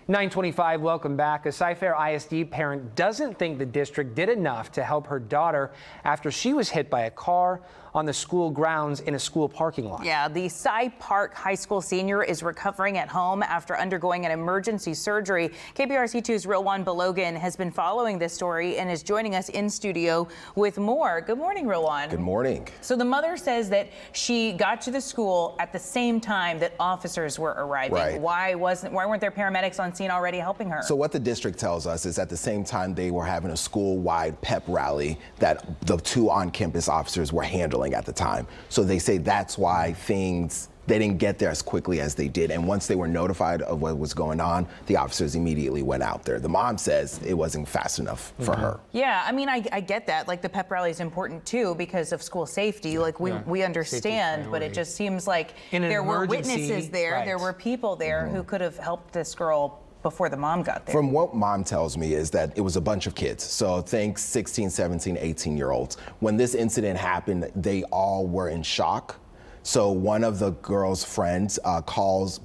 9:25, welcome back. A Cy-Fair ISD parent doesn't think the district did enough to help her daughter after she was hit by a car on the school grounds in a school parking lot. Yeah, the Cy Park High School senior is recovering at home after undergoing an emergency surgery. KPRC 2's Rilwan Balogun has been following this story and is joining us in studio with more. Good morning, Rilwan. Good morning. So the mother says that she got to the school at the same time that officers were arriving. Right. Why weren't there paramedics on scene already helping her? So what the district tells us is at the same time they were having a school-wide pep rally that the two on-campus officers were handling at the time. So they say that's why they didn't get there as quickly as they did. And once they were notified of what was going on, the officers immediately went out there. The mom says it wasn't fast enough for her. Yeah, I mean, I get that. Like, the pep rally is important too because of school safety. Like, we understand, but it just seems like there were witnesses there. Right. There were people there who could have helped this girl before the mom got there. From what mom tells me is that it was a bunch of kids. So think 16, 17, 18-year-olds. When this incident happened, they all were in shock. So one of the girl's friends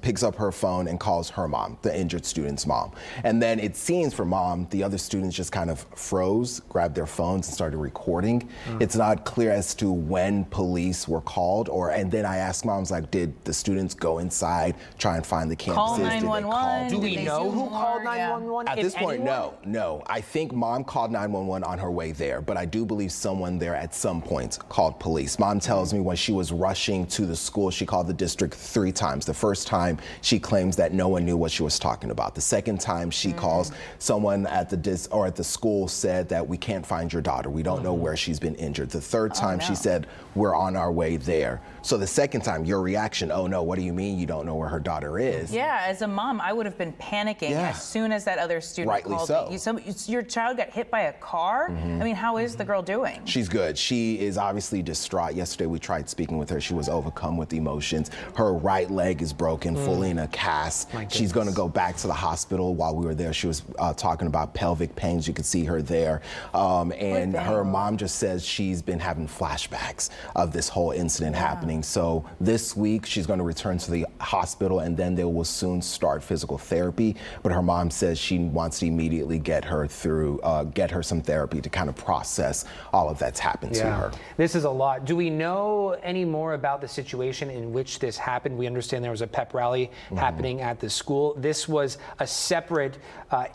picks up her phone and calls her mom, the injured student's mom. And then it seems for mom, the other students just kind of froze, grabbed their phones and started recording. It's not clear as to when police were called, and then I asked moms, like, did the students go inside, try and find the campuses? Call 911? Do we know who called 911? At this point, no. I think mom called 911 on her way there, but I do believe someone there at some point called police. Mom tells me when she was rushing to the school, she called the district 3 times. The first time, she claims that no one knew what she was talking about. The second time she calls, someone at the school said that we can't find your daughter. We don't know where she's been injured. The third time she said, we're on our way there. So the second time, your reaction, oh no, what do you mean you don't know where her daughter is? Yeah, as a mom, I would have been panicking as soon as that other student called me. Your child got hit by a car? I mean, how is the girl doing? She's good. She is obviously distraught. Yesterday we tried speaking with her. She was overcome with emotions. Her right leg is broken, fully in a cast. She's going to go back to the hospital. While we were there, she was talking about pelvic pains. You could see her there. And her mom just says she's been having flashbacks of this whole incident happening. So this week she's going to return to the hospital, and then they will soon start physical therapy. But her mom says she wants to immediately get her some therapy to kind of process all of that's happened to her. This is a lot. Do we know any more about the situation in which this happened? We understand there was a pep rally happening at the school. This was a separate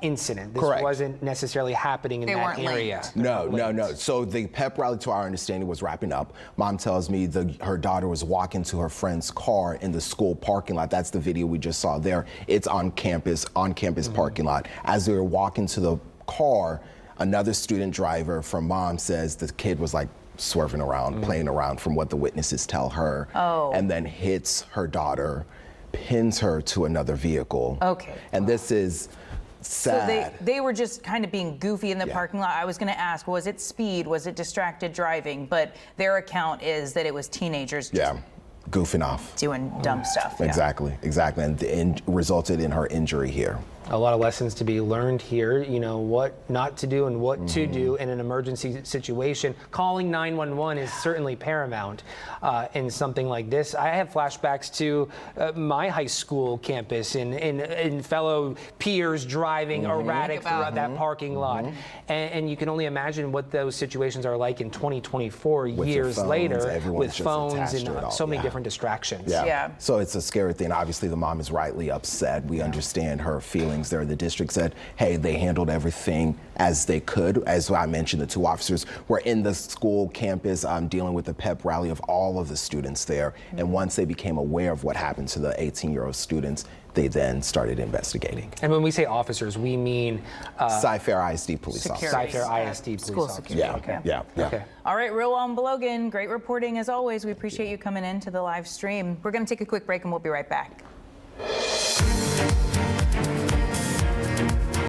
incident. This wasn't necessarily happening in that area. No. So the pep rally, to our understanding, was wrapping up. Mom tells me her daughter was walking to her friend's car in the school parking lot. That's the video we just saw there. It's on campus parking lot. As they were walking to the car, another student driver from mom says the kid was like swerving around, playing around, from what the witnesses tell her, and then hits her daughter, pins her to another vehicle. And this is sad. So they were just kind of being goofy in the parking lot. I was going to ask, was it speed? Was it distracted driving? But their account is that it was teenagers goofing off, doing dumb stuff. Exactly, and resulted in her injury here. A lot of lessons to be learned here, you know, what not to do and what to do in an emergency situation. Calling 911 is certainly paramount in something like this. I have flashbacks to my high school campus and fellow peers driving erratic throughout that parking lot. And you can only imagine what those situations are like in 2024, years later, with phones and so many different distractions. So it's a scary thing. Obviously, the mom is rightly upset. We understand her feelings there. The district said, hey, they handled everything as they could. As I mentioned, the 2 officers were in the school campus dealing with the pep rally of all of the students there. And once they became aware of what happened to the 18-year-old students, they then started investigating. And when we say officers, we mean Cy-Fair ISD police officers. Cy-Fair ISD police officers. Yeah. All right, Rilwan Balogun, great reporting as always. We appreciate you coming into the live stream. We're going to take a quick break and we'll be right back.